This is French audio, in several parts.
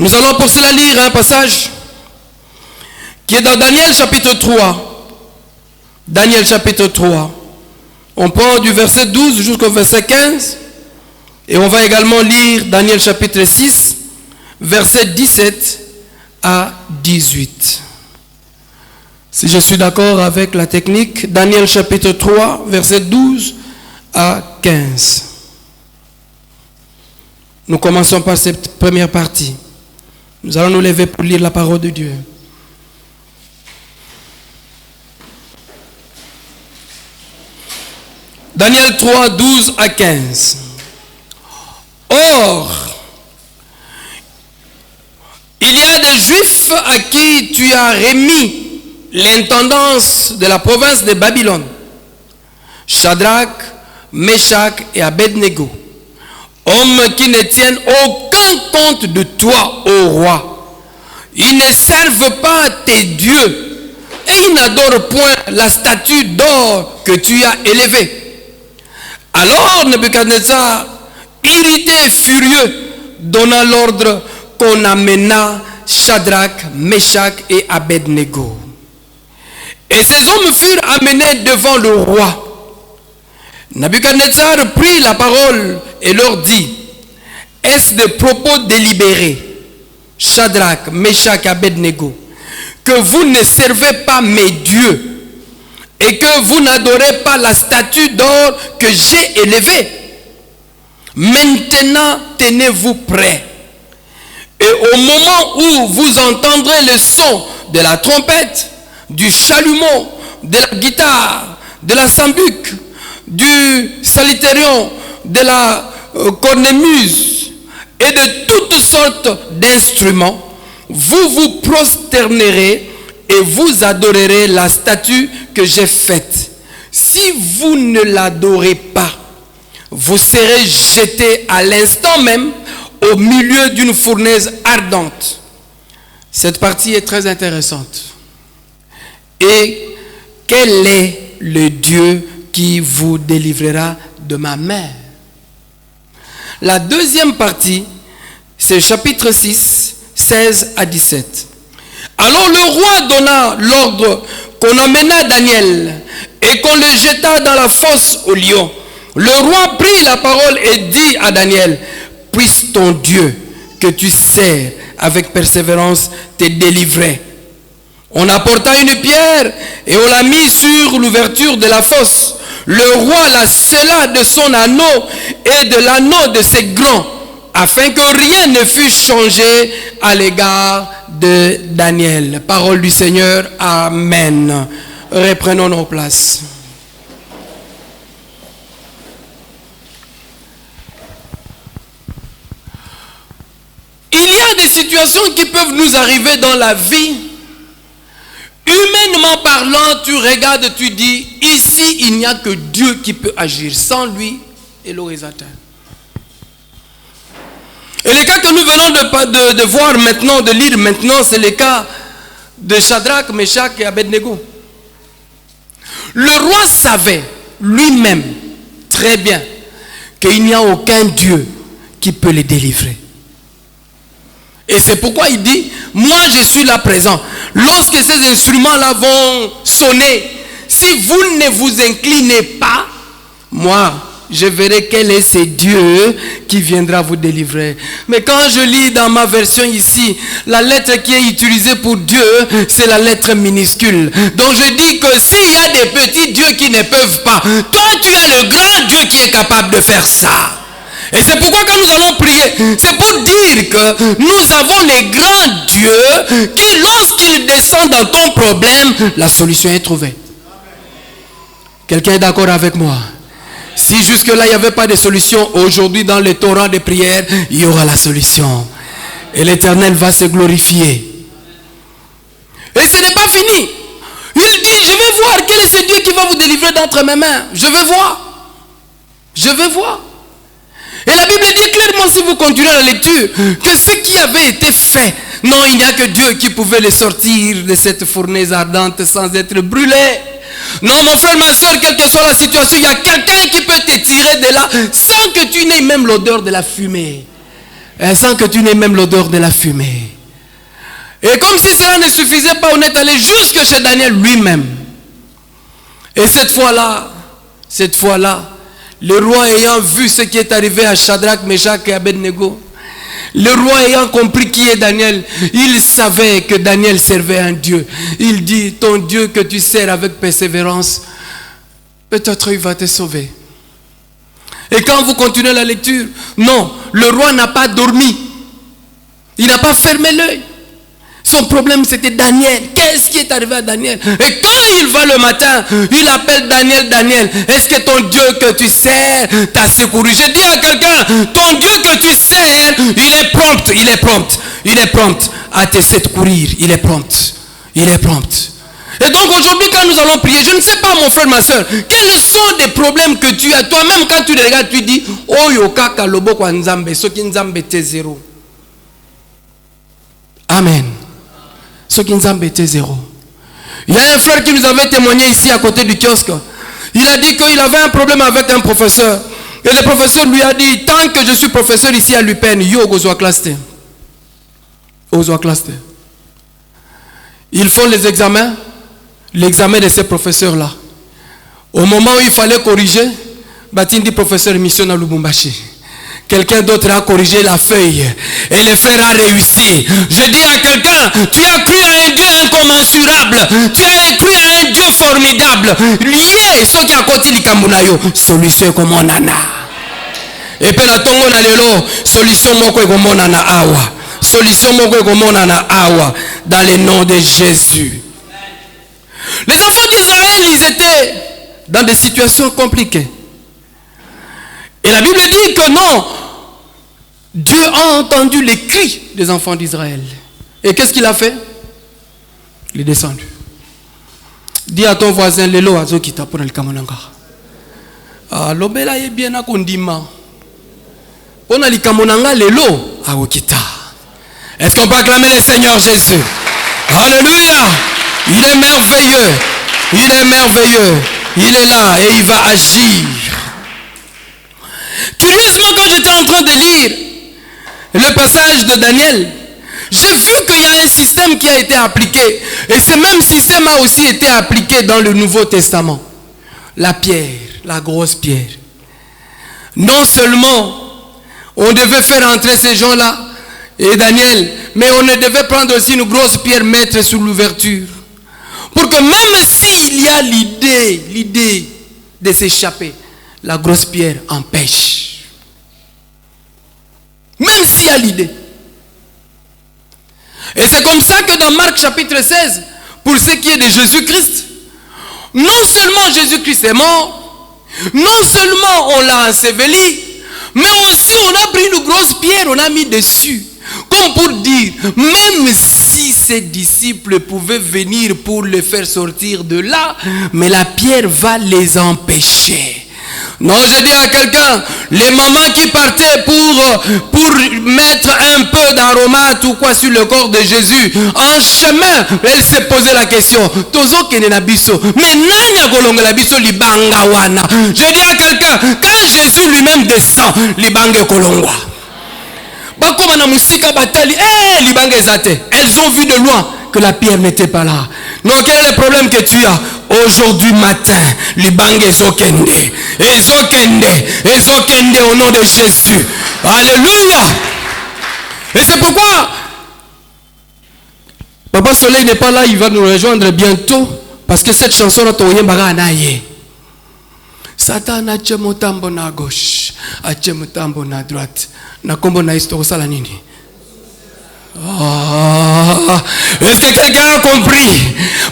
Nous allons pour cela lire un passage qui est dans Daniel chapitre 3. Daniel chapitre 3. On prend du verset 12 jusqu'au verset 15. Et on va également lire Daniel chapitre 6, verset 17 à 18. Si je suis d'accord avec la technique, Daniel chapitre 3, verset 12 à 15. Nous commençons par cette première partie. Nous allons nous lever pour lire la parole de Dieu. Daniel 3, 12 à 15. Or, il y a des Juifs à qui tu as remis l'intendance de la province de Babylone, Shadrach, Meshach et Abednego, hommes qui ne tiennent aucun compte de toi, ô roi. Ils ne servent pas tes dieux et ils n'adorent point la statue d'or que tu as élevée. Alors Nebuchadnezzar, irrité et furieux, donna l'ordre qu'on amena Shadrach, Meshach et Abednego. Et ces hommes furent amenés devant le roi. Nebuchadnezzar prit la parole et leur dit: est-ce des propos délibérés, Shadrach, Meshach et Abednego, que vous ne servez pas mes dieux et que vous n'adorez pas la statue d'or que j'ai élevée? Maintenant, tenez-vous prêts. Et au moment où vous entendrez le son de la trompette, du chalumeau, de la guitare, de la sambuc, du salterion, de la cornemuse et de toutes sortes d'instruments, vous vous prosternerez et vous adorerez la statue que j'ai faite. Si vous ne l'adorez pas, vous serez jeté à l'instant même au milieu d'une fournaise ardente. Cette partie est très intéressante. Et quel est le Dieu qui vous délivrera de ma main? La deuxième partie, c'est chapitre 6, 16 à 17. Alors le roi donna l'ordre qu'on emmena Daniel et qu'on le jeta dans la fosse aux lions. Le roi prit la parole et dit à Daniel: puisse ton Dieu que tu sers avec persévérance te délivrer. On apporta une pierre et on la mit sur l'ouverture de la fosse. Le roi la scella de son anneau et de l'anneau de ses grands, afin que rien ne fût changé à l'égard de Daniel. Parole du Seigneur. Amen. Reprenons nos places. Il y a des situations qui peuvent nous arriver dans la vie. Humainement parlant, tu regardes, tu dis, ici, il n'y a que Dieu qui peut agir. Sans lui, et l'eau est atteinte. Et le cas que nous venons de voir maintenant, de lire maintenant, c'est le cas de Shadrach, Meshach et Abednego. Le roi savait lui-même très bien qu'il n'y a aucun Dieu qui peut les délivrer. Et c'est pourquoi il dit, moi je suis là présent. Lorsque ces instruments-là vont sonner, si vous ne vous inclinez pas, moi, je verrai quel est ce Dieu qui viendra vous délivrer. Mais quand je lis dans ma version ici, la lettre qui est utilisée pour Dieu, c'est la lettre minuscule. Donc je dis que s'il y a des petits dieux qui ne peuvent pas, toi tu as le grand Dieu qui est capable de faire ça. Et c'est pourquoi quand nous allons prier, c'est pour dire que nous avons les grands dieux qui, lorsqu'ils descendent dans ton problème, la solution est trouvée. Quelqu'un est d'accord avec moi? Si jusque-là il n'y avait pas de solution, aujourd'hui dans le torrent de prière, il y aura la solution. Et l'Éternel va se glorifier. Et ce n'est pas fini. Il dit, je vais voir quel est ce Dieu qui va vous délivrer d'entre mes mains. Je vais voir. Je vais voir. Et la Bible dit clairement, si vous continuez la lecture, que ce qui avait été fait, non, il n'y a que Dieu qui pouvait les sortir de cette fournaise ardente sans être brûlé. Non, mon frère, ma soeur, quelle que soit la situation, il y a quelqu'un qui peut te tirer de là sans que tu n'aies même l'odeur de la fumée. Elle sent que tu n'aies même l'odeur de la fumée. Et comme si cela ne suffisait pas, on est allé jusque chez Daniel lui-même. Et cette fois-là, le roi ayant vu ce qui est arrivé à Shadrach, Meshach et Abednego, le roi ayant compris qui est Daniel, il savait que Daniel servait un Dieu. Il dit, ton Dieu que tu sers avec persévérance, peut-être il va te sauver. Et quand vous continuez la lecture, non, le roi n'a pas dormi. Il n'a pas fermé l'œil. Son problème c'était Daniel. Qu'est-ce qui est arrivé à Daniel? Et quand il va le matin, il appelle Daniel, Daniel, est-ce que ton Dieu que tu sers t'a secouru? Je dis à quelqu'un, ton Dieu que tu sers, il est prompt à te secourir. Il est prompt. Et donc aujourd'hui quand nous allons prier, je ne sais pas mon frère, ma soeur, quels sont les problèmes que tu as? Toi-même quand tu les regardes, tu dis, oh yoka kalobo kwa nzambe, soki nzambe te zéro. Amen. Soki nzambe te zéro. Il y a un frère qui nous avait témoigné ici à côté du kiosque. Il a dit qu'il avait un problème avec un professeur. Et le professeur lui a dit, tant que je suis professeur ici à l'UPEN, yo gozoa klaste. Ils font les examens. L'examen de ces professeurs-là. Au moment où il fallait corriger, Batindi professeur mission à Lubumbashi. Quelqu'un d'autre a corrigé la feuille. Et le frère a réussi. Je dis à quelqu'un, tu as cru à un Dieu incommensurable. Tu as cru à un Dieu formidable. Lié, ce qui a continué Kamunayo. Solution comme on en a. Et puis la tongo na lelo, solution moko comme on en a awa. Solution moko comme on en a awa. Dans le nom de Jésus. Les enfants d'Israël, ils étaient dans des situations compliquées. Et la Bible dit que non, Dieu a entendu les cris des enfants d'Israël. Et qu'est-ce qu'il a fait? Il est descendu. Dis à ton voisin, Lelo azo kita pour le kamonanga. Ah, l'obela est bien à kondima. On a le kamonanga, Lelo a okita. Est-ce qu'on peut acclamer le Seigneur Jésus? Alléluia! Il est merveilleux. Il est là et il va agir. Curieusement, quand j'étais en train de lire le passage de Daniel, j'ai vu qu'il y a un système qui a été appliqué. Et ce même système a aussi été appliqué dans le Nouveau Testament. La pierre, la grosse pierre. Non seulement on devait faire entrer ces gens-là et Daniel, mais on devait prendre aussi une grosse pierre, mettre sur l'ouverture. Pour que même s'il y a l'idée de s'échapper, la grosse pierre empêche. Même s'il y a l'idée. Et c'est comme ça que dans Marc chapitre 16, pour ce qui est de Jésus-Christ, non seulement Jésus-Christ est mort, non seulement on l'a enseveli, mais aussi on a pris une grosse pierre, on a mis dessus. Comme pour dire, même si ses disciples pouvaient venir pour le faire sortir de là, mais la pierre va les empêcher. Non, je dis à quelqu'un, les mamans qui partaient pour mettre un peu d'aromate ou quoi sur le corps de Jésus, en chemin, elles se posaient la question, Tozo kenenabiso, mais nanya kolonga biso libanga wana. Je dis à quelqu'un, quand Jésus lui-même descend, libanga kolongwa. Elles ont vu de loin que la pierre n'était pas là. Non, quel est le problème que tu as? Aujourd'hui matin, Libange Ezokende au nom de Jésus. Alléluia. Et c'est pourquoi Papa Soleil n'est pas là, il va nous rejoindre bientôt. Parce que cette chanson là, Satan a tchemotambo na gauche, a tchemotambo na droite. Na kombo na histoire ça la nini. Est-ce que quelqu'un a compris?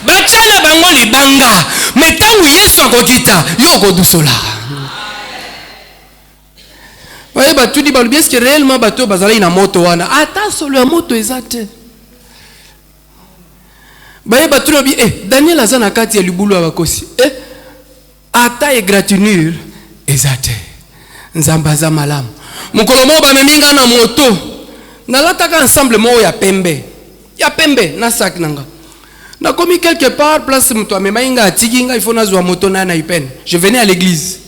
Bachala bango libanga, mais tangu Yesu akokita, yoko dusola. Voyez ba tu dis ba est-ce que réellement bato bazala ina moto wana? Ata solo ya moto ezate. Voyez ba tu bi Daniel azana kati ya libulu abakosi. Ata égratignure ezate. Nzambaza malamu. Mukolomo ba meminga na moto. Nalataka ensemble mo ya pembe. Ya pembe na sac nanga. Na komi quelque part place mto amemainga atiginga il faut nazwa moto na na ipen. Je venais à l'église.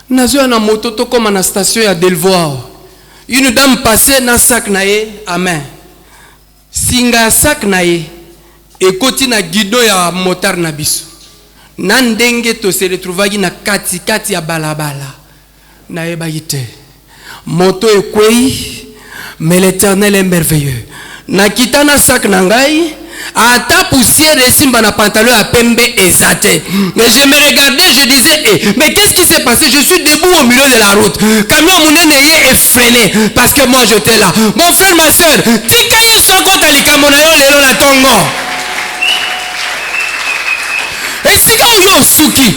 Nazwa na moto to comme na station ya Delvoir. Une dame passait dans sac nae à main. Singa sac nae et koti na guidon ya motar na biso. Nandenge to se retrouvagi na kati ya balabala. Nae bagite. Moto e kwei, mais l'Éternel est merveilleux. Na kitana sac nangai, ata poussière et simba na pantalon à pembe exaté. Mais je me regardais, je disais, mais qu'est-ce qui s'est passé? Je suis debout au milieu de la route. Camion mon est freiné parce que moi j'étais là. Mon frère, ma soeur, tika yeso akota likamona yo lelo na tongo. Et si quand yo suki,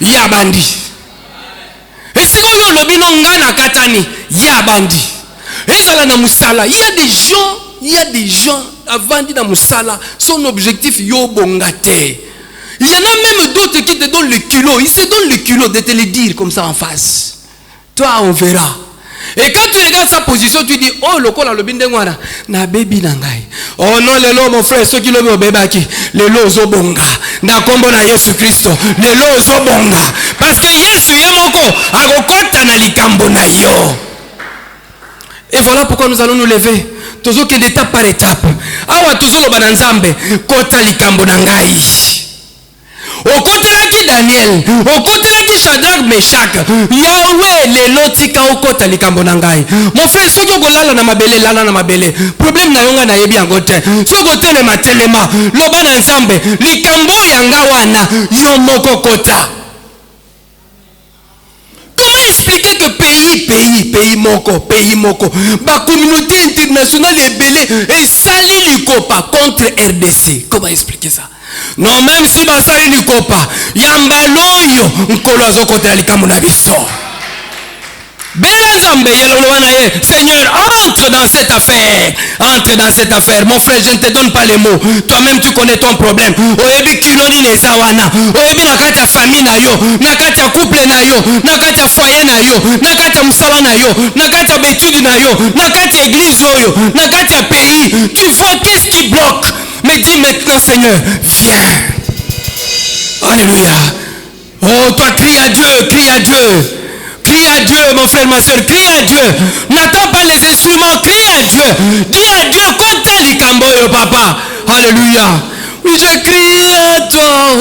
ya bandi. Et si quand yo lobino ngana katani, ya bandi. Et ça là na musala, il y a des gens avant de dans Moussala, son objectif yo bongate. Il y en a même d'autres qui te donnent le culot. Ils se donnent le culot de te le dire comme ça en face. Toi, on verra. Et quand tu regardes sa position, tu dis, oh, le col a le bindengwana, na baby nangai. Oh non, le lo, mon frère, ceux qui le veulent bébaki, le lo zo bonga. Na kombo na Yesu Christo, le lo zo bonga. Parce que Yesu yemoko, agokota na likambo na yo. Et voilà pourquoi nous allons nous lever. Tozo que d'étape par étape. Awa tozo lo bananzambe kota likambo nangai. O kota laki Daniel, o kota laki Shadrach, Meshach. Yahweh le lotika o kota likambo nangai. Mon frère, soki o lala na mabele, lala na mabele. Problème na yonga na yebi angote. Soko tele matelema, lo bananzambe likambo yanga wana yo moko kota. Comment expliquer que pays moko, la communauté internationale est belée et sali likopa contre RDC? Comment expliquer ça? Non, même si ba sali likopa, yambaloyo nkolo azokote la likambo na biso. Seigneur, entre dans cette affaire. Entre dans cette affaire. Mon frère, je ne te donne pas les mots. Toi-même, tu connais ton problème. Oyebi kiloni nezawana. Oyebi nakati famille na yo. Nakati couple na yo. Nakati foyer na yo. Nakati musala na yo. Nakati étude na yo. Nakati église yo. Nakati pays. Tu vois qu'est-ce qui bloque? Mais dis maintenant, Seigneur, viens. Alléluia. Oh, toi, crie à Dieu, crie à Dieu. Crie à Dieu, mon frère, ma soeur, crie à Dieu. N'attends pas les instruments, crie à Dieu. Dis à Dieu, compte likambo yo papa. Alléluia. Oui, je crie à toi.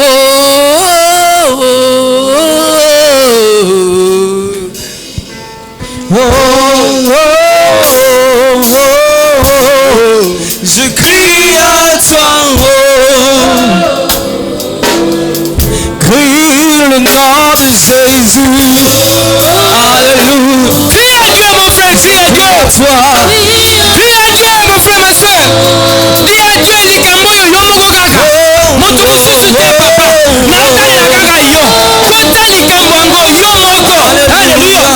Je crie à toi. Crie le nom de Jésus. Alléluia. Crie à Dieu, mon frère, crie à Dieu. Crie à Dieu, mon frère, ma soeur. Dis à Dieu, likambo yo moko kaka. Moto mosusu te papa. Nakaya kaka yo. Kota likambo yango yo moko. Alléluia.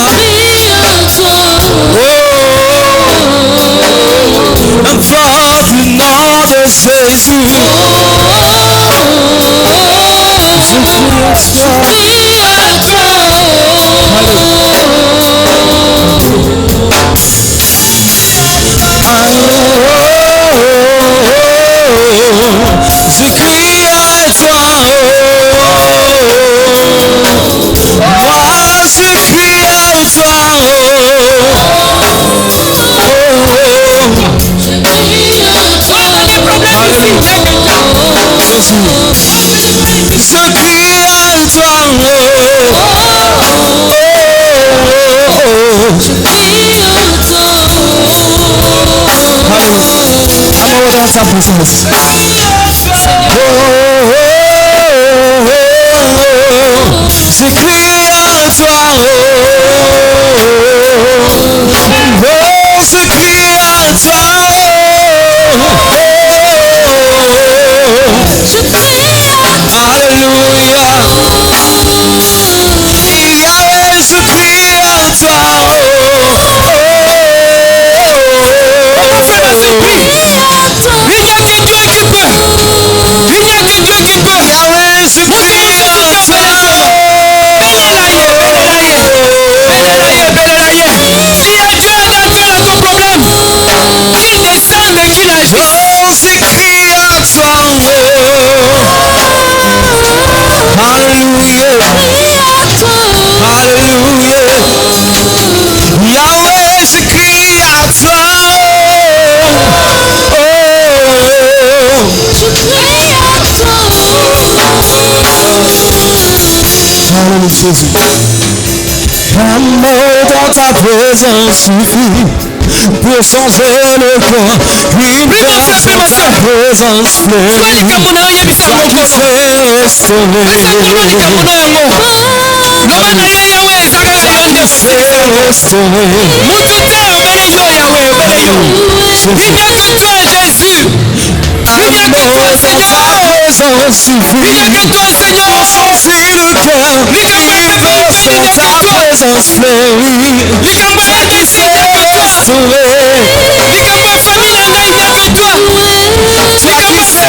Invoque le nom de Jésus. Je crie à toi. Moi je crie à toi. Je crie à toi. Dans sa présence. Je crie à toi. Je crie à toi. Alléluia. Yahweh, je crie à toi. Oh, je crie à toi. Jésus. L'amour dans ta présence suffit pour changer le corps. Une place dans ta présence fleurit. Toi qui sais restaurer. Il n'y a que toi, Seigneur. Changer le cœur. Une place dans ta présence fleurie. Toi qui sais restaurer. Toi qui sais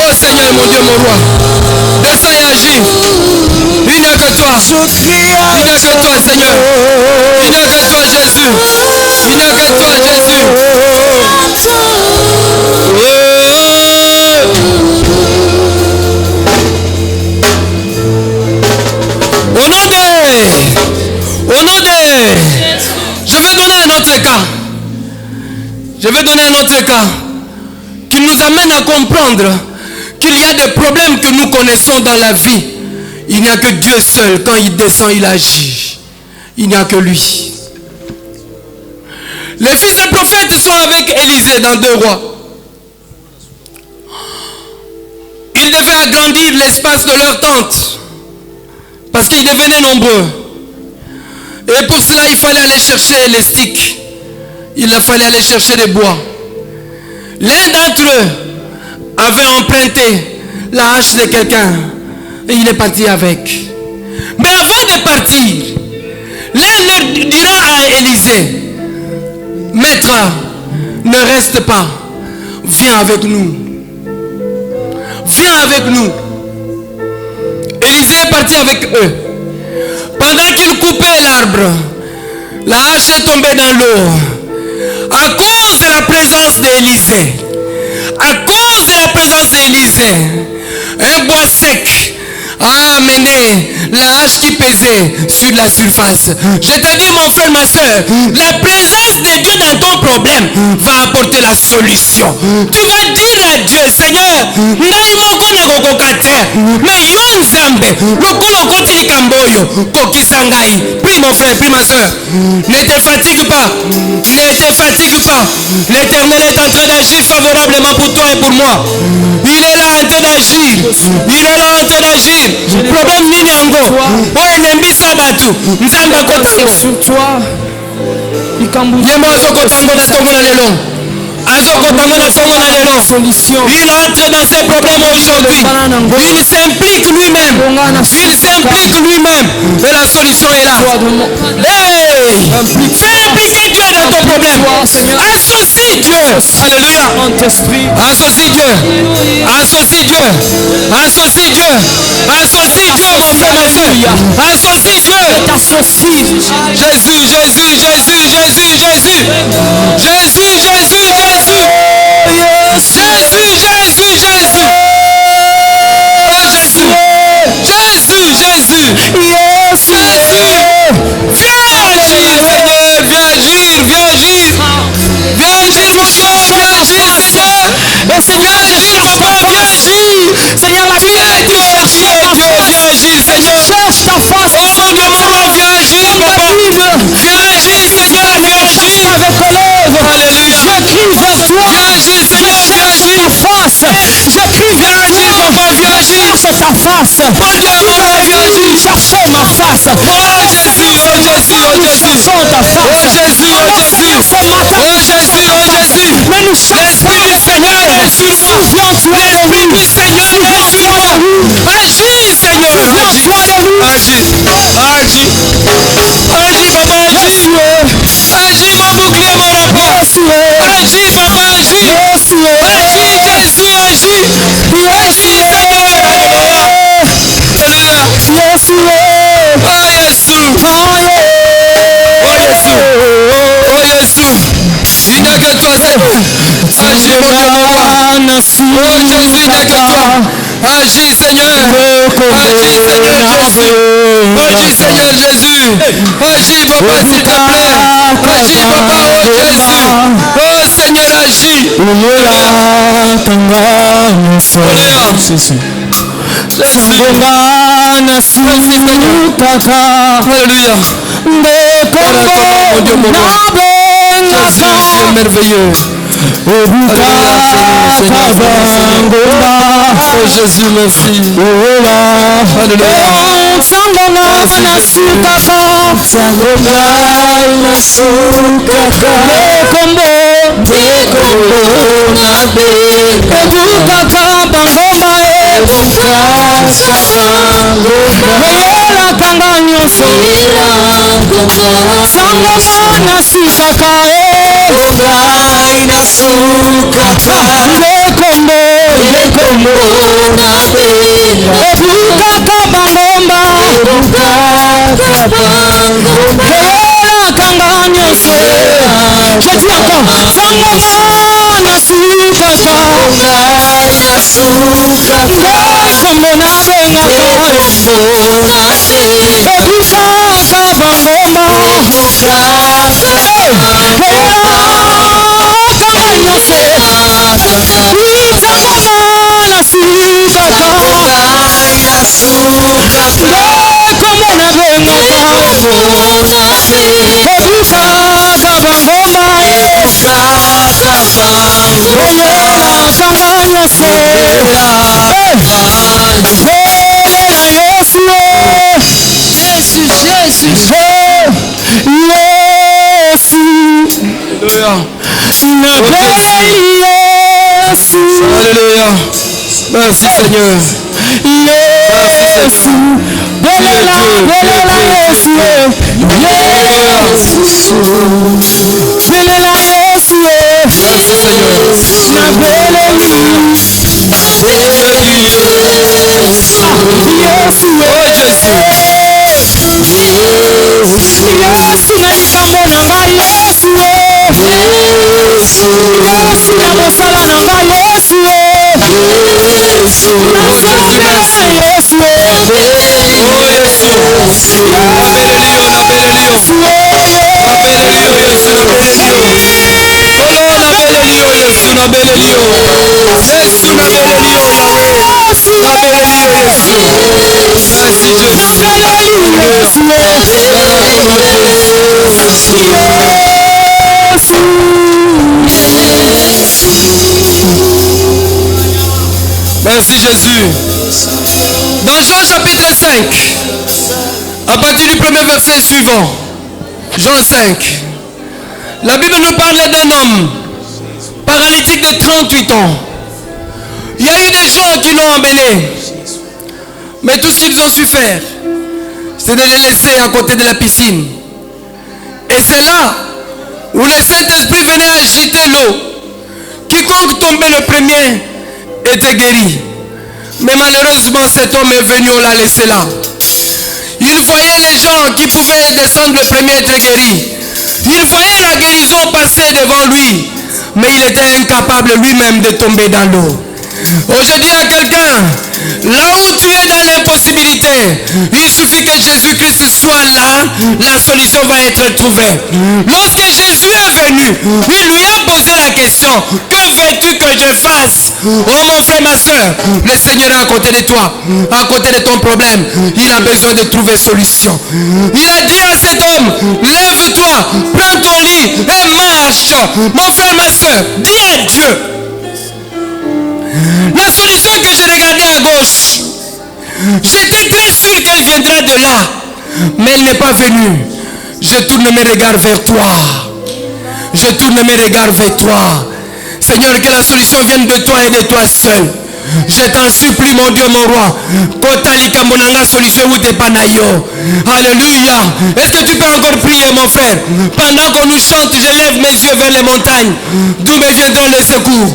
Oh Seigneur, mon Dieu, mon roi, descends et agis. Il n'y a que toi. Il n'y a que toi, Seigneur. Il n'y a que toi, Jésus. Il n'y a que toi, Jésus. Au nom de... Je vais donner un autre cas. Je vais donner un autre cas qui nous amène à comprendre qu'il y a des problèmes que nous connaissons dans la vie. Il n'y a que Dieu seul. Quand il descend, il agit. Il n'y a que lui. Les fils des prophètes sont avec Élisée dans 2 Rois. Ils devaient agrandir l'espace de leur tente parce qu'ils devenaient nombreux. Et pour cela, il fallait aller chercher les sticks. Il fallait aller chercher des bois. L'un d'entre eux avait emprunté la hache de quelqu'un et il est parti avec. Mais avant de partir, l'un leur dira à Élisée: Maître, ne reste pas, viens avec nous. Viens avec nous. Élisée est parti avec eux. Pendant qu'il coupait l'arbre, la hache est tombée dans l'eau. À cause de la présence d'Élisée, un bois sec a amené la hache qui pesait sur la surface. Je te dis, mon frère, ma soeur, la présence de Dieu dans ton problème va apporter la solution. Tu vas dire à Dieu: Seigneur, prie mon frère, prie ma soeur. Ne te fatigue pas. Ne te fatigue pas. L'Éternel est en train d'agir favorablement pour toi et pour moi. Il est là en train d'agir. Il est là en train d'agir. Problème nini yango. Oh nembi sabatu. Nzamba kotango. Sur toi. Yemo azo kotango na tongo na lelo. solution. Il entre dans ses problèmes aujourd'hui. Il s'implique lui-même. Il s'implique lui-même. Et la solution est là. Hey! Fais impliquer Dieu dans ton problème. Associe Dieu. Alléluia. Associe Dieu. Associe Dieu. Associe Dieu. Associe Dieu, mon frère, ma soeur. Associe Dieu. T'associe. Jésus, Jésus, Jésus, Jésus, Jésus. Jésus, Jésus, Jésus. Jésus, Jésus, Jésus. Oh Jésus. Jésus, Jésus. Jésus. Viens agir, Seigneur. Viens agir, viens agir. Viens agir, mon Dieu. Viens agir, Seigneur. Et Seigneur, je cherche ta face. Seigneur, la Bible dit cherche ta face. Cherche ta face. Oh mon Dieu, mon roi, viens agir, papa. Viens agir, Seigneur, viens agir. Avec tes lèvres. Alléluia. Je crie vers toi. Viens agir, Seigneur, viens Je agir. cherche ta face. Je crie vers Viens agir, toi. papa, viens agir. Cherche ta face. Mon Dieu, mon roi, viens agir. Cherchez ma face. Oh Jésus, oh Jésus, oh Jésus. Cherchons ta face. Oh Jésus, oh Jésus. Ce matin, Oh Jésus, oh Jésus. mais nous cherchons L'Esprit du Seigneur est sur moi. Souviens-toi de L'Esprit lui. du Seigneur est sur moi. Agis, Seigneur, agis. Souviens-toi de lui. Agis, agis. Agis, papa, agis. Agis, mon bouclier, mon rapport. Agis, papa, agis. Agis, Jésus, agis. Agis, Seigneur. Alléluia. Oh Jésus. Oh Jésus. Oh Jésus. Il n'y a que toi, Seigneur. Agis, mon Dieu, mon roi. Oh Jésus, il n'y a que toi. Agis, Seigneur. Agis, Seigneur Jésus. Agis, Seigneur Jésus. Agis, papa, s'il te plaît. Agis, papa, oh Jésus. Oh Seigneur, agis. Alléluia. Jésus. Alléluia. Jésus est merveilleux. Alléluia, Seigneur, oh Jésus, merci. Alléluia. Alléluia. Merci Seigneur. Merci Seigneur. Merci Jésus. Dans Jean chapitre 5, à partir du premier verset suivant, Jean 5, la Bible nous parle d'un homme paralytique de 38 ans. Il y a eu des gens qui l'ont emmené. Mais tout ce qu'ils ont su faire, c'est de les laisser à côté de la piscine. Et c'est là où le Saint-Esprit venait agiter l'eau. Quiconque tombait le premier était guéri. Mais malheureusement, cet homme est venu, on l'a laissé là. Il voyait les gens qui pouvaient descendre le premier être guéri. Il voyait la guérison passer devant lui. Mais il était incapable lui-même de tomber dans l'eau. Oh, je dis à quelqu'un, là où tu es dans l'impossibilité, il suffit que Jésus-Christ soit là, la solution va être trouvée. Lorsque Jésus est venu, il lui a posé la question, que veux-tu que je fasse? Oh mon frère, ma soeur, le Seigneur est à côté de toi, à côté de ton problème. Il a besoin de trouver solution. Il a dit à cet homme, lève-toi, prends ton lit et marche. Mon frère, ma soeur, dis à Dieu. La solution que j'ai regardée à gauche, j'étais très sûr qu'elle viendra de là, mais elle n'est pas venue. Je tourne mes regards vers toi. Je tourne mes regards vers toi. Seigneur, que la solution vienne de toi et de toi seul. Je t'en supplie, mon Dieu, mon roi. Alléluia. Est-ce que tu peux encore prier, mon frère? Pendant qu'on nous chante, je lève mes yeux vers les montagnes. D'où me viendront les secours?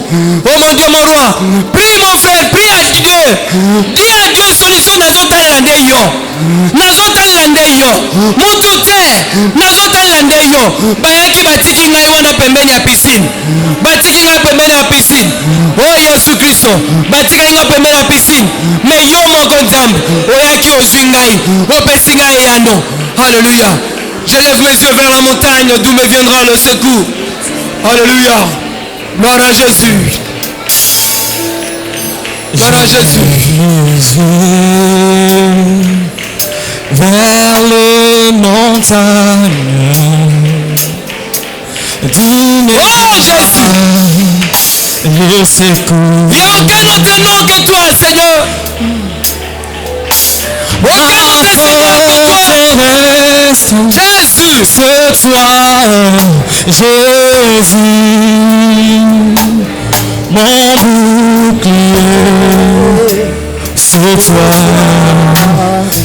Oh mon Dieu, mon roi. Prie, mon frère. Prie à Dieu. Dis à Dieu, solution nazotalande yo. Nazotalande yo. Mutute. Nazotalande yo. Bayaki batiki ngai wana pembeni ya piscine. Batiki ngai pembeni ya piscine. Oh Yesu Christo. Batika inga pembeni ya piscine. Mais yo moko nzambe. Oyaki ozwi ngai. Opesi ngai eyano. Alléluia. Je lève mes yeux vers la montagne d'où me viendra le secours. Alléluia. Gloire à Jésus. Gloire à Jésus. Vers les montagnes d'où me viendra le secours. Il n'y a aucun autre nom que toi, Seigneur. Aucun autre Seigneur que toi. Jésus. C'est toi, Jésus, mon bouclier. C'est toi,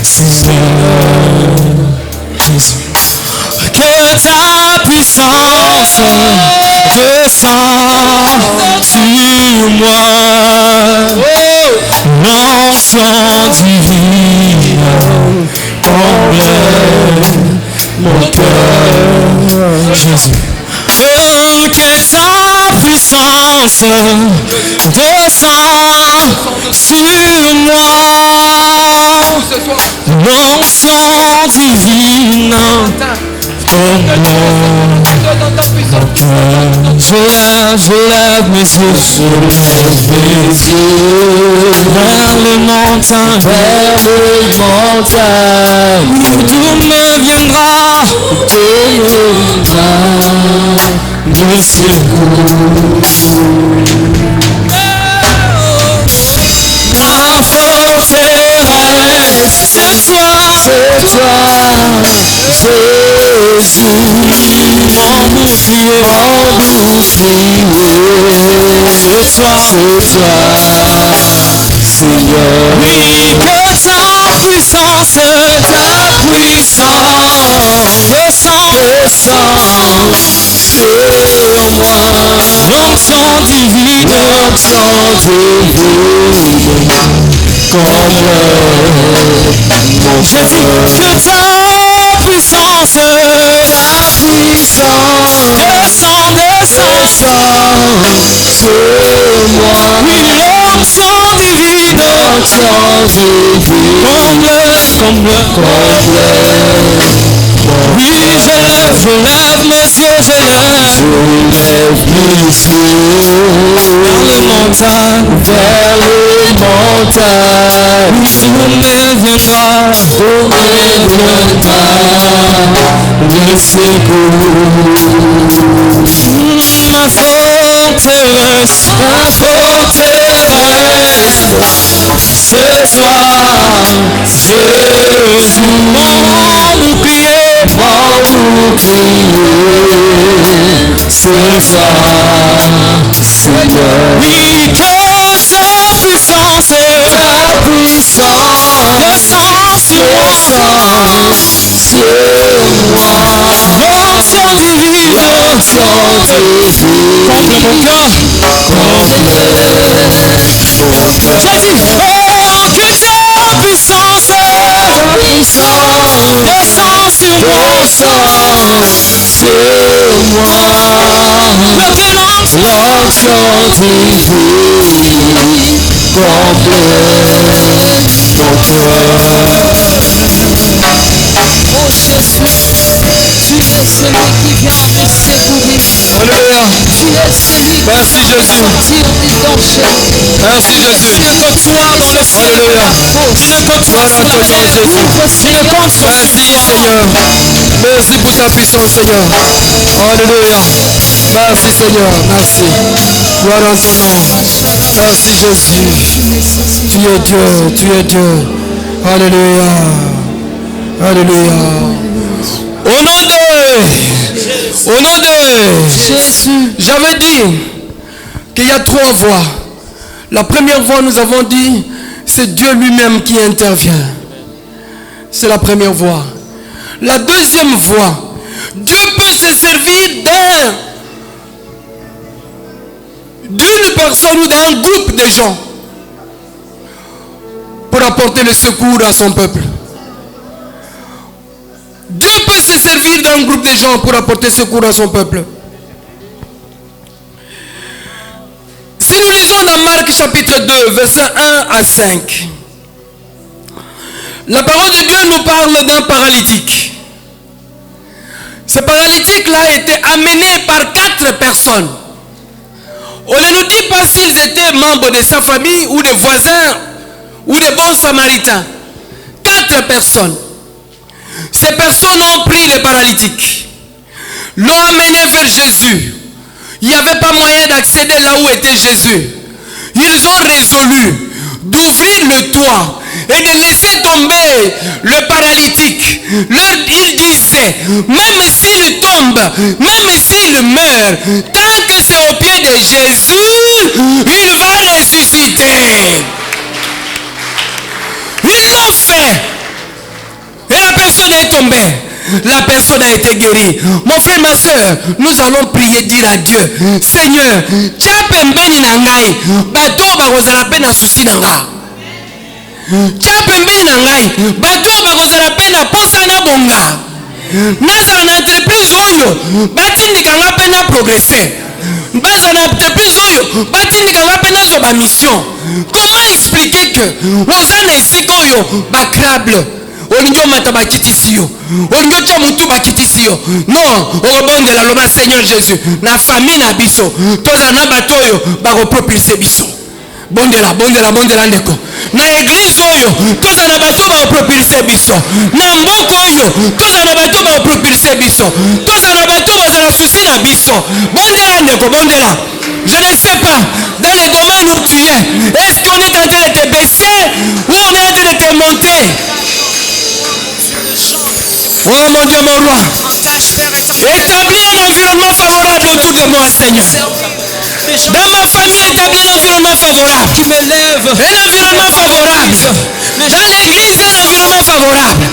Seigneur. Que ta puissance descend sur moi. L'onction divine comble mon cœur. Jésus. Que ta puissance descend sur moi. L'onction divine comble mon cœur. Je lève mes yeux vers les montagnes, d'où me viendra le secours. Ma forteresse, c'est toi, Jésus, mon bouclier, c'est toi, Seigneur. Oui, que ta puissance descend sur moi. L'onction divine comble mon cœur. J'ai dit que ta puissance descend sur moi. Oui, l'onction divine comble. Oui, je lève mes yeux, vers les montagnes, où me viendra le secours. Ma forteresse, c'est toi, Jésus, mon bouclier, c'est ça, Seigneur. Oui, que sa puissance, descend sur moi, l'onction divine, comble mon cœur, j'ai dit, oh, que sa puissance, descend sur moi, l'onction divine, comble ton cœur. Oh Jésus, tu es celui qui vient me secourir. Alléluia. Tu es celui qui Merci vient me Jésus. sortir du danger. Merci Jésus. Tu ne comptes pas dans le ciel. Alléluia. Tu ne comptes pas Gloire à sur ton la nom, terre. Jésus. Tu ne comptes sur Merci Seigneur. Merci pour ta puissance Seigneur. Alléluia. Merci Seigneur. Merci. Gloire à ton nom. Merci Jésus. Tu es Dieu. Tu es Dieu. Alléluia. Alléluia. Au nom de Jésus. J'avais dit qu'il y a trois voies. La première voie, nous avons dit, c'est Dieu lui-même qui intervient. C'est la première voie. La deuxième voie, Dieu peut se servir d'une personne ou d'un groupe de gens pour apporter le secours à son peuple. Dieu peut se servir d'un groupe de gens pour apporter secours à son peuple. Si nous lisons dans Marc chapitre 2, versets 1 à 5, la parole de Dieu nous parle d'un paralytique. Ce paralytique-là a été amené par 4 personnes. On ne nous dit pas s'ils étaient membres de sa famille ou des voisins ou des bons samaritains. 4 personnes. Ces personnes ont pris le paralytique, l'ont amené vers Jésus. Il n'y avait pas moyen d'accéder là où était Jésus. Ils ont résolu d'ouvrir le toit et de laisser tomber le paralytique. Ils disaient, même s'il tombe, même s'il meurt, tant que c'est au pied de Jésus, il va ressusciter. Ils l'ont fait. Et la personne est tombée. La personne a été guérie. Mon frère, ma soeur, nous allons prier, dire à Dieu, Seigneur, tia pembeni na ngai, bato bakozala pe na susi na nga. Tia pembeni na ngai, bato bakozala pe na posa na bonga. Nazala na entreprise oyo, batindika nga pe na progresser. Baza na entreprise oyo, batindika nga pe na zo ba mission. Comment expliquer que oza na esika oyo bakrable? Olingo mata bakitisi yo, olingo to mutu bakitisi yo. Non, okobondela loba Seigneur Jésus, na famille na biso, toza na bato oyo bakopropulse biso. Bondela, bondela, bondela ndeko. Na église oyo, toza na bato bakopropulse biso. Na mboko oyo, toza na bato bakopropulse biso. Toza na bato bazala susi na biso. Bondela ndeko, bondela. Je ne sais pas, dans le domaine où tu es, est-ce qu'on est en train de te baisser ou on est en train de te monter? Oh mon Dieu, mon roi, établis un environnement favorable autour de moi, Seigneur. Dans ma famille, établis un environnement favorable. Qui me lève. Un environnement favorable. Dans l'église, un environnement favorable.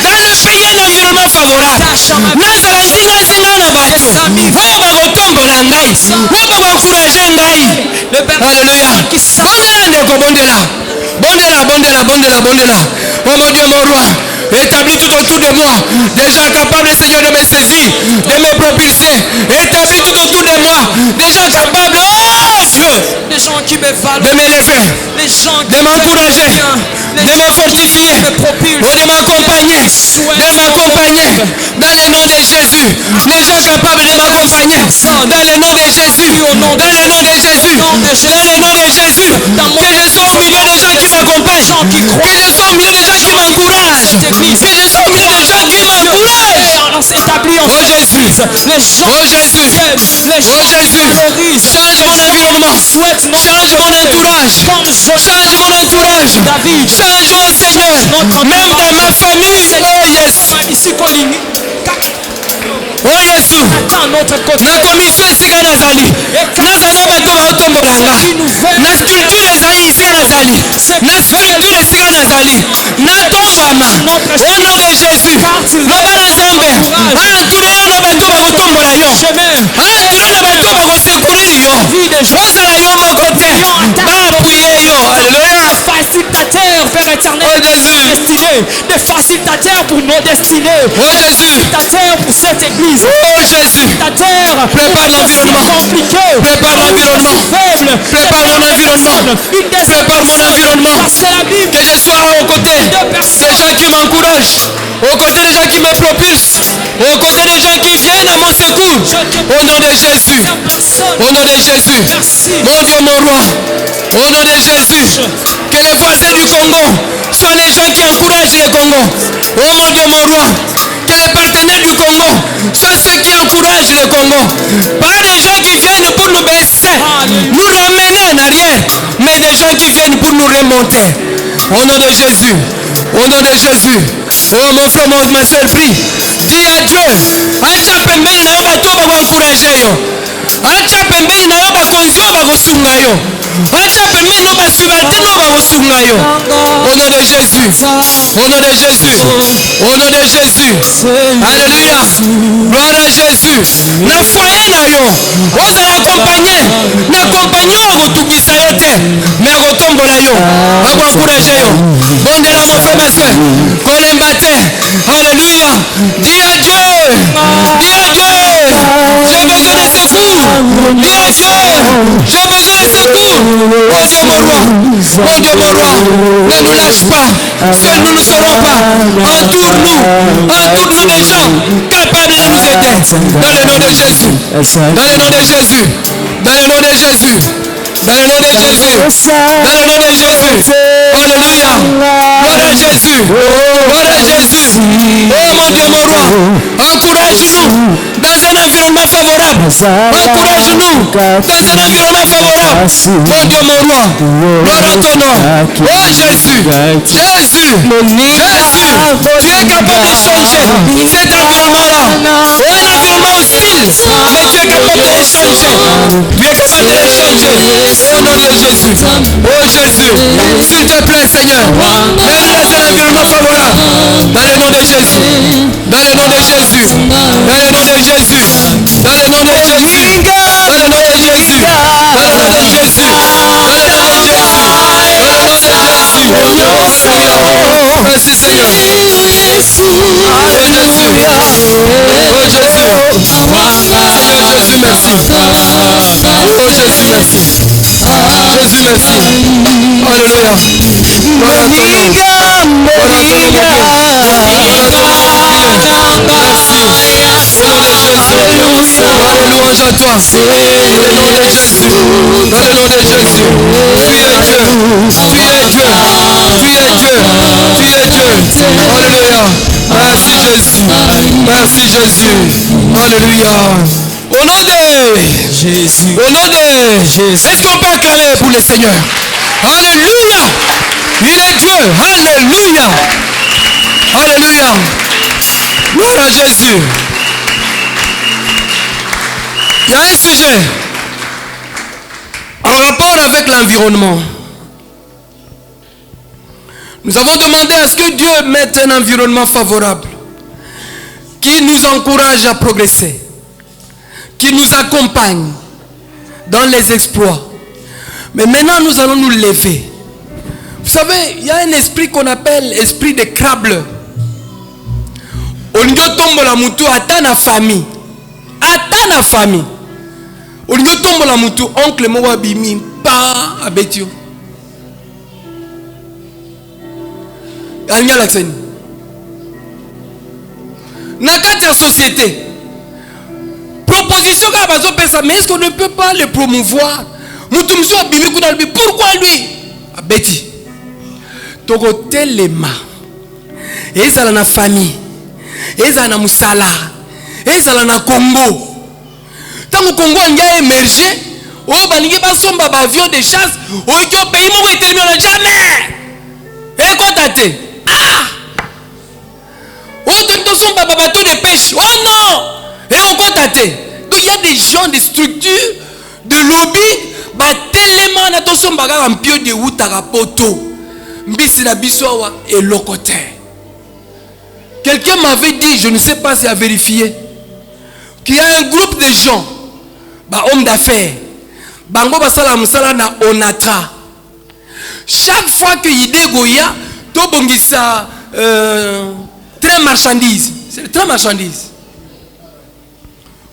Dans le pays, un environnement favorable. Nazala zinga zinga na bato. Oyo bakotombola ngai. Oyo bakoencourage ngai. Alléluia. Bondela ndeko, bondela. Bondela, bondela, bondela, bondela. Oh mon Dieu, mon roi. Établis tout autour de moi des gens capables, Seigneur, de me saisir, de me propulser. Établis tout autour de moi des gens capables, oh Dieu, Les gens qui me valent. de m'élever, Les gens qui de m'encourager, Les de me gens fortifier, qui me propulsent. ou de m'accompagner, dans le nom de Jésus. Les gens capables de m'accompagner dans le nom de Jésus, dans le nom de Jésus, dans le nom de Jésus. Que je sois au milieu des gens qui m'accompagnent, que je sois au milieu des gens qui m'encouragent, que je sois au milieu des gens qui m'encouragent. Établis en Oh Jésus, les gens oh Jésus, viennent, les gens oh Jésus, valorisent, change mon environnement, souhaitent mon change mon entourage, comme change mon entourage, David, change-moi Seigneur, même dans ma famille, oh yes, ici Coligny. Oh Jésus. Attends notre côté. Na commission esika nazali. Nazana bato baotombolanga. Na structure ezali esika nazali. Na structure esika nazali. Na tombama. Au nom de Jésus. Loba na Nzambe. Entouré na bato bakotombola yo. Entouré na bato bakosecolir yo. Ozala yo moko te. Bapuye yo. Alléluia. Facilitateur, Père éternel. Oh Jésus. Destinés. Des facilitateurs pour nos destinées. Oh Jésus. Facilitateurs pour cette église. Oh Jésus. Facilitateurs. Prépare l'environnement. Compliqué. Prépare l'environnement. Faible. Prépare mon environnement. Prépare mon environnement. C'est la Bible. Que je sois aux côtés des gens qui m'encouragent, aux côtés des gens qui me propulsent, aux côtés des gens qui viennent à mon secours. Au nom de Jésus. Au nom de Jésus. Mon Dieu, mon roi. Au nom de Jésus. Que les voisins du Congo soient les gens qui encouragent le Congo. Oh mon Dieu, mon roi. Que les partenaires du Congo soient ceux qui encouragent le Congo. Pas des gens qui viennent pour nous baisser, nous ramener en arrière, mais des gens qui viennent pour nous remonter. Au nom de Jésus. Au nom de Jésus. Oh mon frère, ma soeur, prie. Dis à Dieu. Acha pembeni na yo bato ba encourager yo. Acha pembeni na yo bakonzi yo bakosunga yo. Acha pembeni no basubalter no bakosunga yo. Au nom de Jésus. Au nom de Jésus. Au nom de Jésus. Alléluia. Gloire à Jésus. Na foyer na yo. Ozala accompagner. Na accompagner akotungisa yo te. Mais akotombola yo. Akoencourager yo. Bondela mon frère, ma soeur. Kolemba te. Alléluia. Dis à Dieu. Dis à Dieu. J'ai besoin de secours. Dis à Dieu. J'ai besoin de secours. Oh Dieu mon roi. Oh Dieu mon roi. Ne nous lâche pas. Seuls nous ne serons pas. Entoure-nous. Entoure-nous des gens capables de nous aider. Dans le nom de Jésus. Dans le nom de Jésus. Dans le nom de Jésus. Dans le nom de Jésus. Dans le nom de Jésus. Alléluia. Gloire à Jésus. Gloire à Jésus. Oh mon Dieu, mon roi. Encourage-nous dans un environnement favorable. Encourage-nous dans un environnement favorable. Mon Dieu, mon roi. Gloire à ton nom. Oh Jésus. Jésus. Jésus. Tu es capable de changer cet environnement-là. Oh, un environnement hostile. Mais tu es capable de le changer. Tu es capable de le changer. Au nom de Jésus. Oh Jésus. S'il te plaît, Seigneur. Mets-nous dans un environnement favorable. Dans le nom de Jésus. Dans le nom de Jésus. Dans le nom de Jésus. Dans le nom de Jésus. Dans le nom de Jésus. Dans le nom de Jésus. Dans le nom de Jésus. Dans le nom de Jésus. Merci Seigneur. Oh Jésus. Oh Jésus. Seigneur Jésus, merci. Oh Jésus, merci. Jésus, merci. Alléluia. Gloire à ton nom. Gloire à ton nom, mon Dieu. Merci. Au nom de Jésus. Louange à toi. Dans le nom de Jésus. Dans le nom de Jésus. Tu es Dieu. Tu es Dieu. Tu es Dieu. Tu es Dieu. Alléluia. Merci Jésus. Merci Jésus. Alléluia. Au nom de Jésus. Au nom de Jésus. Est-ce qu'on peut acclamer pour le Seigneur? Alléluia. Il est Dieu. Alléluia. Alléluia. Gloire à Jésus. Il y a un sujet en rapport avec l'environnement. Nous avons demandé à ce que Dieu mette un environnement favorable qui nous encourage à progresser, qui nous accompagne dans les exploits. Mais maintenant, nous allons nous lever. Vous savez, il y a un esprit qu'on appelle esprit de crable. Olingo tombo la mutu ata na famille. Ata na famille. Olingo tombo la mutu oncle mo bimi pa abetio. Anya lakseni. Na kati ya société. Proposition ka bazo pesa, mais est-ce qu'on ne peut pas le promouvoir? Mutu mzo bimi kuna lui, pourquoi lui? Abeti. Toko telema. Ezala na famille. Ezala na musala. Ezala na Congo. Tango Congo a émergé, oh balingi basomba ba avion de chasse, oh yo pays mo éternel na jamais. Et quoi tate? Ah! Oh to somba ba bateau de pêche. Oh non! Et on compte à terre. Donc il y a des gens, des structures, de lobby, tellement attention bagarre en pied de Outarapoto. Mbisi na bisowa et locoté. Quelqu'un m'avait dit, je ne sais pas si à vérifier, qu'il y a un groupe de gens, hommes d'affaires, bango basala musala na onatra. Chaque fois que idée goya, to bongisa train marchandise, c'est le train marchandise.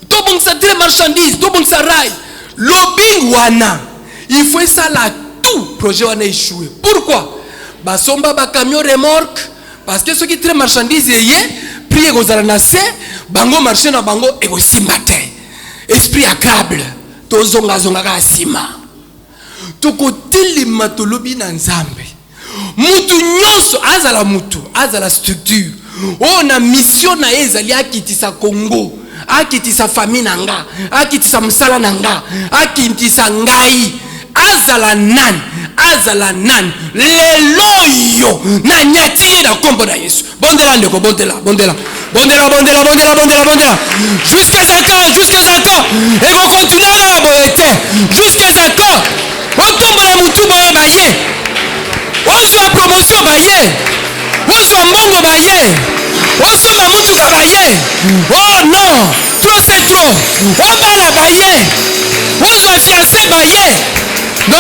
To bongisa train marchandise, to bongisa rail. Lobbying wana, il faut ça là tout projet wana échoué. Pourquoi? Basomba ba camion remorque parce que ceux qui traînent marchandises yé prier gozala na se bango marché na bango et aussi matin. Esprit accable. Tozonga zonga ka sima. Toko tilima to lobby na nzambe. Mutu nyonso azala mutu, azala structure. On a mission na ezali akitisa Congo. Akitisa famille nanga, akitisa msala nanga, akitisa ngai, azala nan, leloyo na nyati na kombo na Yesu. Bondela ndeko, bondela. Jusqu'à Zakon, et on continue à la boyete. Jusqu'à Zakon, on tombe la moutou boye baye. On soit promotion baye. On soit mongo baye. On soit la moutou baye. Oh non, trop c'est trop. On va la baye. On soit fiancé baye. Non.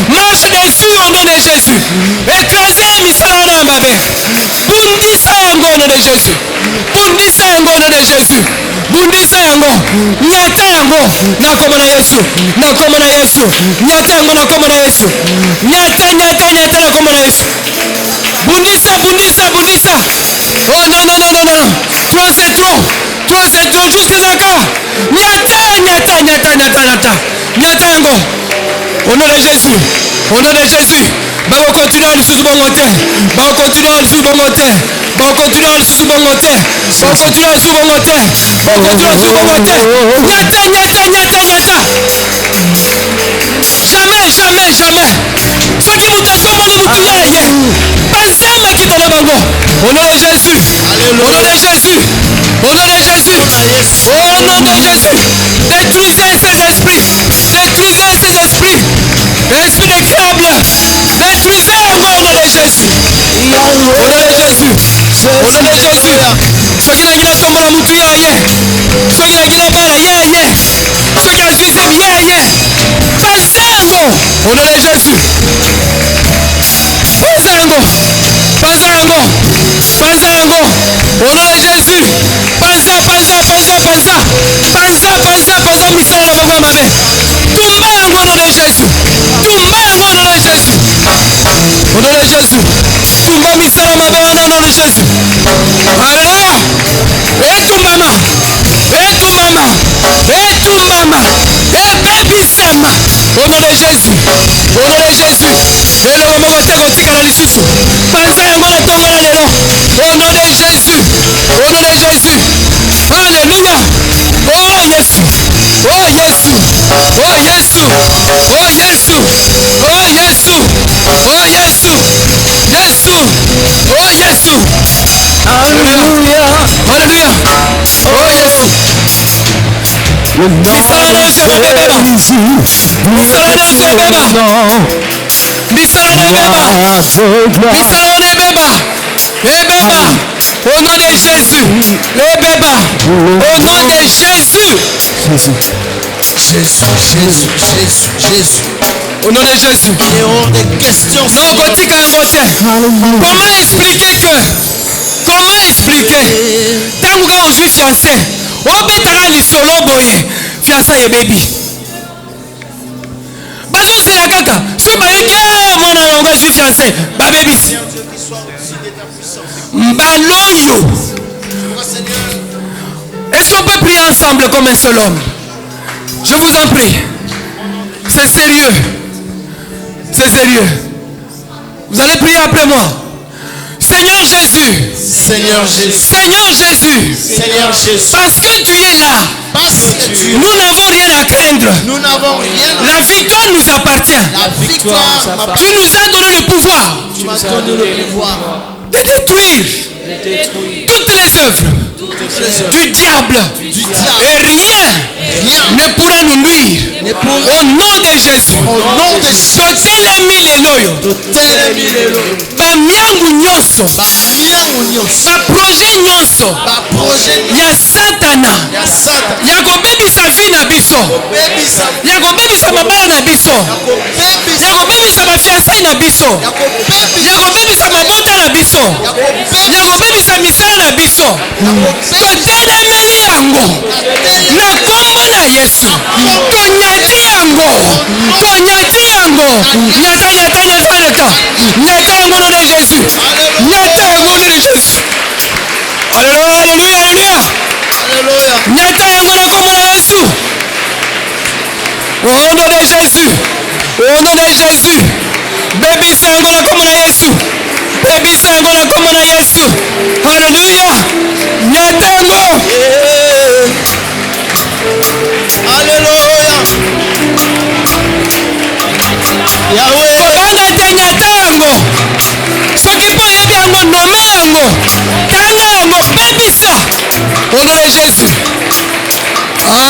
Marche dessus au nom de Jésus. Écrasez misala mbabe. Bundisa yango au nom de Jésus. Bundisa yango au nom de Jésus. Bundisa yango. Nyata yango na komona Yesu. Nyata yango na komona Yesu. Nyata na komona Yesu. Bundisa. Oh non. Trop c'est trop. Jusqu'à Zakon. Nyata yango. Au nom de Jésus. Va continuer à le sous-bongoter. Va continuer à le sous-bongoter. Nyata. Jamais. Soki mutaso mona mutuyeye. Pasama kitana bango. Au nom de Jésus. Au nom de Jésus. Détruisez ces esprits. Esprit de câble. Détruisez encore au nom de Jésus. Soki na ngina sombola mutu ye. Soki na ngina bala ye. Soki na suicide ye. Pasango au nom de Jésus. Pasango au nom de Jésus. Panza misala na bango mabe. Tumba yango au nom de Jésus. Au nom de Jésus. Tumba misala mabe wana au nom de Jésus. Alléluia. Etumbama. Ebebisama. Au nom de Jésus. Lelo mama batako tikala lisusu. Panza yango na tongola lelo. Au nom de Jésus. Alléluia. Oh Yesu. Alléluia. Oh Yesu. Au nom de Jésus. Au nom de Jésus. Au nom de Jésus. Il est hors des questions. Comment expliquer Tanguga aujourd'hui fiancé. Obetara li solo boye. Fiancé baby. Bazo zela kaka. So bayeke mona yango je suis fiancé. Ba baby. Mbaloyo. Est-ce qu'on peut prier ensemble comme un seul homme? Je vous en prie. C'est sérieux. Vous allez prier après moi. Seigneur Jésus. Parce que tu es là. Nous n'avons rien à craindre. La victoire nous appartient. Tu nous as donné le pouvoir de détruire toutes les œuvres du diable. Et rien ne pourra nous nuire. Au nom de Jésus. Totelemi leloyo. Bamiangu nyonso. Baprojet nyonso. Ya Satana. Ya kobebisa vie na biso. Ya kobebisa mabala na biso. Ya kobebisa bafiancé na biso. Ya kobebisa mabota na biso. Ya kobebisa misala na biso. Totelemeli yango. Na kombo na Yesu. Tonyati yango. Tonyati yango. Nyata nyata nyata nyata. Nyata yango nom de Jésus. Nyata yango nom de Jésus. Alléluia, alléluia, alléluia. Nyata yango na kombo na Yesu. Au nom de Jésus. Au nom de Jésus. Bebisa yango na kombo na Yesu. Bebisa yango na kombo na Yesu. Alléluia. Nyata yango. Alléluia. Yahweh. Kobanga te nyata yango. Soki po yebi yango nome yango. Tanga yango bebisa. Au nom de Jésus.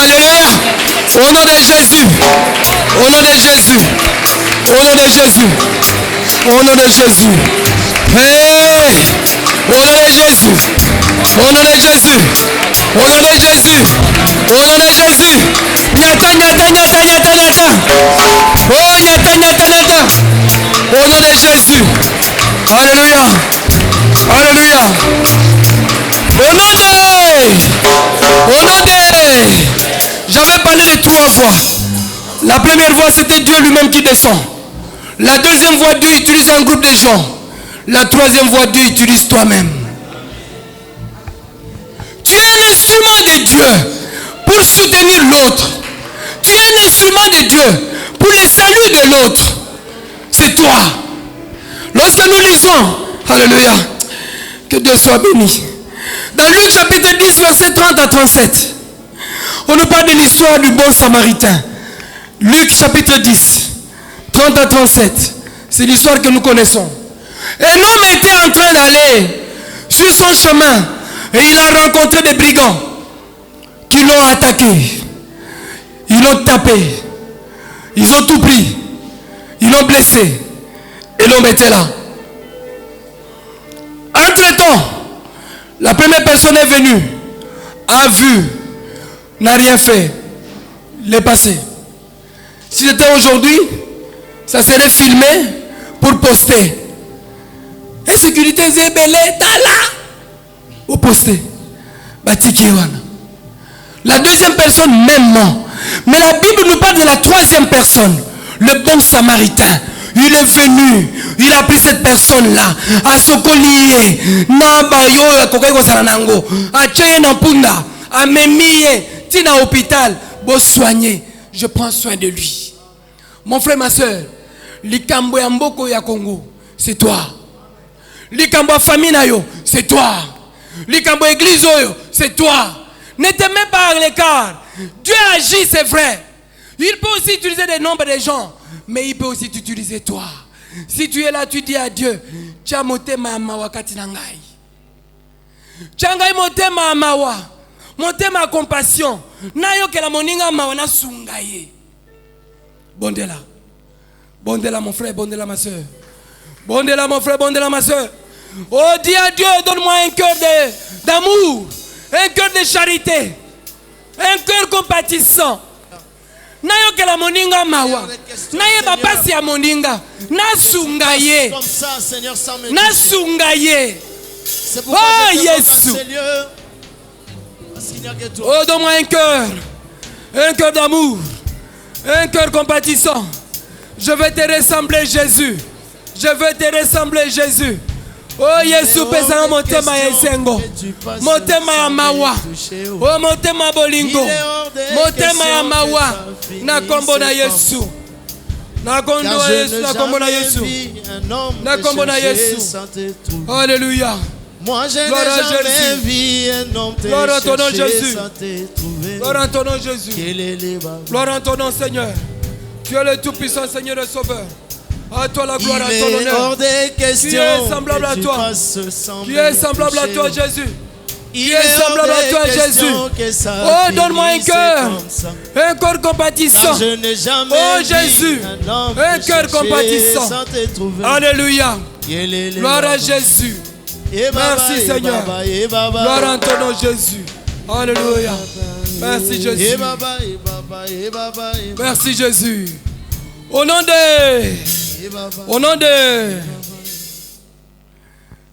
Alléluia. Au nom de Jésus. Au nom de Jésus. Au nom de Jésus. Au nom de Jésus. Hey. Au nom de Jésus. Au nom de Jésus. Au nom de Jésus. Au nom de Jésus. Nyata nyata nyata nyata nyata. Oh nyata nyata nyata. Au nom de Jésus. Alléluia. Alléluia. Au nom de. J'avais parlé de 3 voix. La première voix c'était Dieu lui-même qui descend. La deuxième voix, Dieu utilise un groupe de gens. La troisième voix, Dieu utilise toi-même. Tu es l'instrument de Dieu pour soutenir l'autre. Tu es l'instrument de Dieu pour le salut de l'autre. C'est toi. Lorsque nous lisons, alléluia, que Dieu soit béni. Dans Luc chapitre 10, verset 30 à 37, on nous parle de l'histoire du bon samaritain. Luc chapitre 10, 30 à 37, c'est l'histoire que nous connaissons. Un homme était en train d'aller sur son chemin et il a rencontré des brigands qui l'ont attaqué. Ils l'ont tapé. Ils ont tout pris. Ils l'ont blessé. Et l'homme était là. Entre-temps, la première personne est venue, a vu, n'a rien fait. Il est passé. Si c'était aujourd'hui, ça serait filmé pour poster. Insécurité zébélé, tala. Ou poster. La deuxième personne, même mort. Mais la Bible nous parle de la troisième personne, le bon samaritain. Il est venu, il a pris cette personne-là, à Sokolié, Nabayo, Kokeko Saranango, à Tcheye Nampunda, à Memiye, Tina hôpital, bon soigner, je prends soin de lui. Mon frère, ma soeur, Likambo Yamboko ya Congo, c'est toi. Likambo famille nayo, c'est toi. Likambo église oyo, c'est toi. Ne te mets pas à l'écart. Dieu agit, c'est vrai. Il peut aussi utiliser des nombres de gens, mais il peut aussi t'utiliser toi. Si tu es là, tu dis à Dieu, Tia motema mawa katina ngai. Tia ngai motema mawa. Motema compassion. Na yo ke la moninga mawa na sungaye. Bondela. Bondela mon frère, bondela ma soeur. Bondela mon frère, bondela ma soeur. Oh, dis à Dieu, donne-moi un cœur d'amour, un cœur de charité, un cœur compatissant. Na yo ke la moninga mawa. Na ye bapasi ya moninga. Na sungaye. Comme ça, Seigneur, sans me Na sungaye. C'est pourquoi Oh, je te demande, Yesu. Seigneur, parce qu'il n'y a que toi. Oh, donne-moi un cœur d'amour, un cœur compatissant. Je veux te ressembler, Jésus. Je veux te ressembler, Jésus. Oh, Yesu, pesa motema ya esengo. Motema ya mawa. Oh, motema bolingo. Motema ya mawa. Na kombo na Yesu. Na kombo na Yesu. Na kombo na Yesu. Na kombo na Yesu. Alléluia. Moi je n'ai Gloire à jamais Jésus. vu un homme te Gloire à ton nom, chercher Jésus. sans te trouver. Gloire en ton nom, Jésus. Quel est le bas- Gloire en ton nom, Seigneur. Tu es le Tout-Puissant, Seigneur et Sauveur. À toi la gloire, à Il ton est hors honneur. des questions Tu es semblable que à tu toi. passes sans Tu me es semblable à toucher. toi, Jésus. qui est semblable à toi, Jésus. Oh, donne-moi un cœur compatissant. Oh, Jésus, un cœur compatissant. Alléluia. Gloire à Jésus. Merci, Seigneur. Gloire à ton nom, Jésus. Alléluia. Merci, Jésus. Merci, Jésus. Au nom de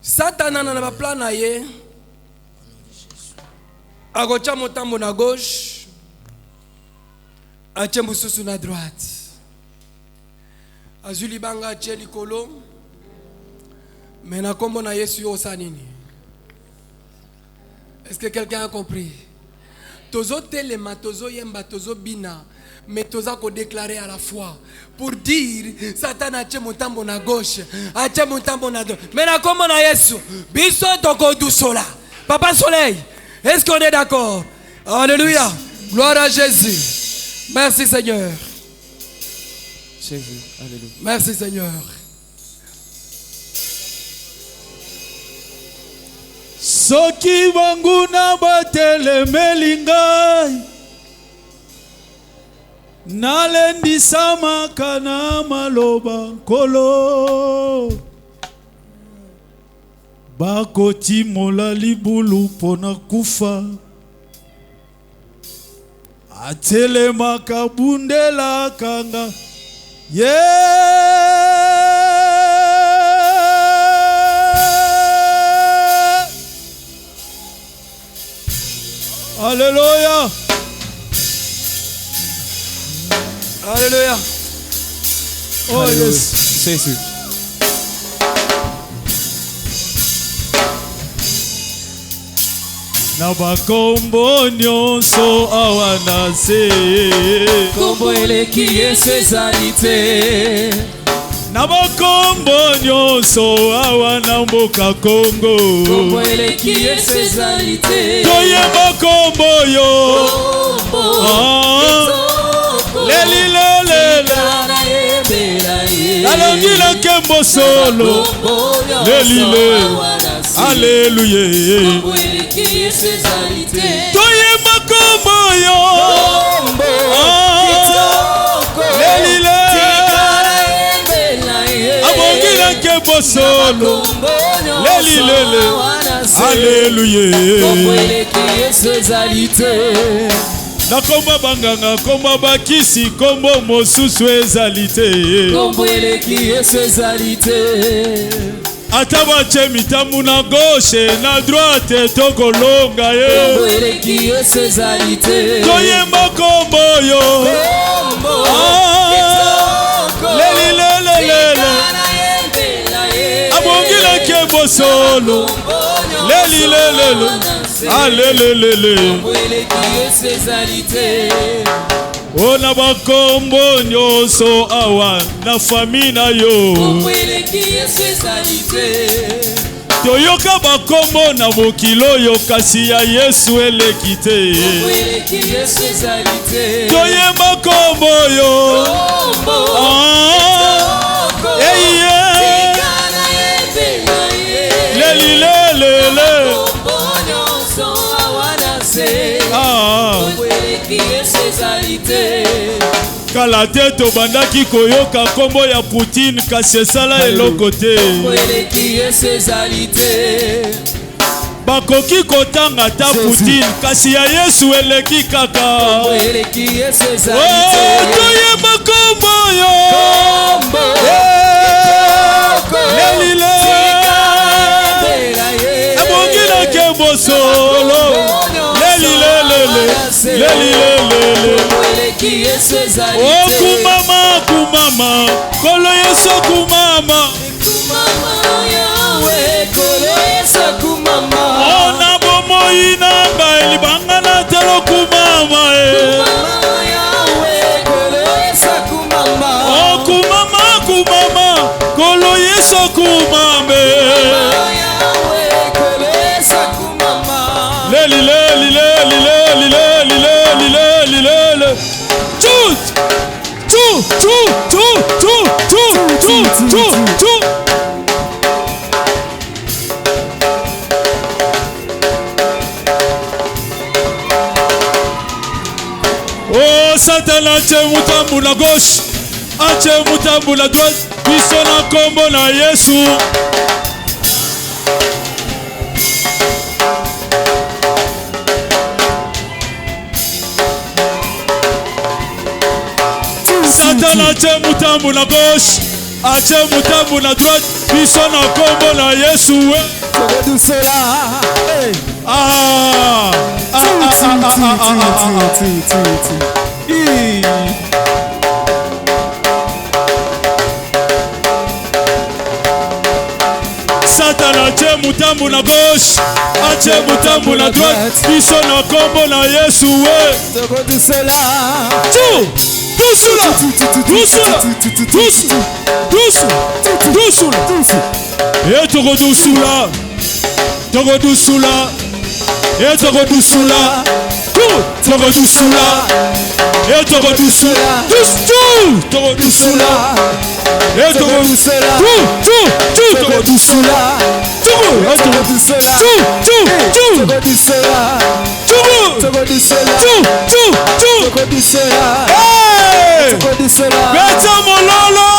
Satan n'a pas plan na ye. Agocha motambo na gauche. Ache mususu na droite. Azuli banga ache likolo. Mais na kombo na Yesu yo sanini. Est-ce que quelqu'un a compris? Tozo telema, tozo yemba, tozo bina. Mais toza ko déclarer à la fois pour dire Satan a mutambo na gauche, a mutambo na droite. Mais na kombo na Yesu, biso toko dousola. Papa Soleil, est-ce qu'on est d'accord? Alléluia. Gloire à Jésus. Merci Seigneur. Jésus, alléluia. Merci Seigneur. Soki banguna batelemeli ngai nalendisama kana maloba nkolo bakotimola libulu pona kufa atelemaka bundela kanga Alléluia. Alléluia. Oh yes. Jésus. Na bakombo nyonso awana se kombo eleki Yesu ezali te. Na bakombo nyonso awana mboka Kongo kombo eleki Yesu ezali te. Toyeba kombo yo leli alongila kembo solo leli Alléluia. Toyeba kombo yo abongila kembo solo leli Alléluia. Nakoma banganga, koma bakisi, kombo mosusu ezalite. Kombo eleki Yesu ezalite. Ataba chemitamu na gauche, na droite, tokolonga ye. Kombo eleki Yesu ezalite. Toyemba kombo yo. Kombo lele. Abongila kembo solo. Lele. Alelelele. Ona bakombo nyonso awa na famille na yo. Toyoka bakombo na mokilo yo kasi ya Yesu eleki te. Toyemba kombo yo. Lele. Kala te tobandaki koyoka kombo ya Poutine kasi esala eloko te. Bakoki kotanga ta Poutine kasi ya Yesu eleki kaka. Toyeba kombo yo. Lele abongila kembo solo. Kumama, kolo Yesu kumama. Ona bomo inanga elibanga na telo kumama. Oh kumama, kolo Yesu kumama. Lele. ache mutambu na gauche, ache mutambu na droite, biso na kombo na Yesu. Satan ache mutambu na gauche, ache mutambu na droite, biso na kombo na Yesu. Satan ache mutambu na gauche, ache mutambu na droite, biso na kombo na Yesu. Et toko doucula, toko doucula, et toko doucula, toko doucula, et toko doucula, toko doucula, et toko doucula, toko doucula, Beta mololo.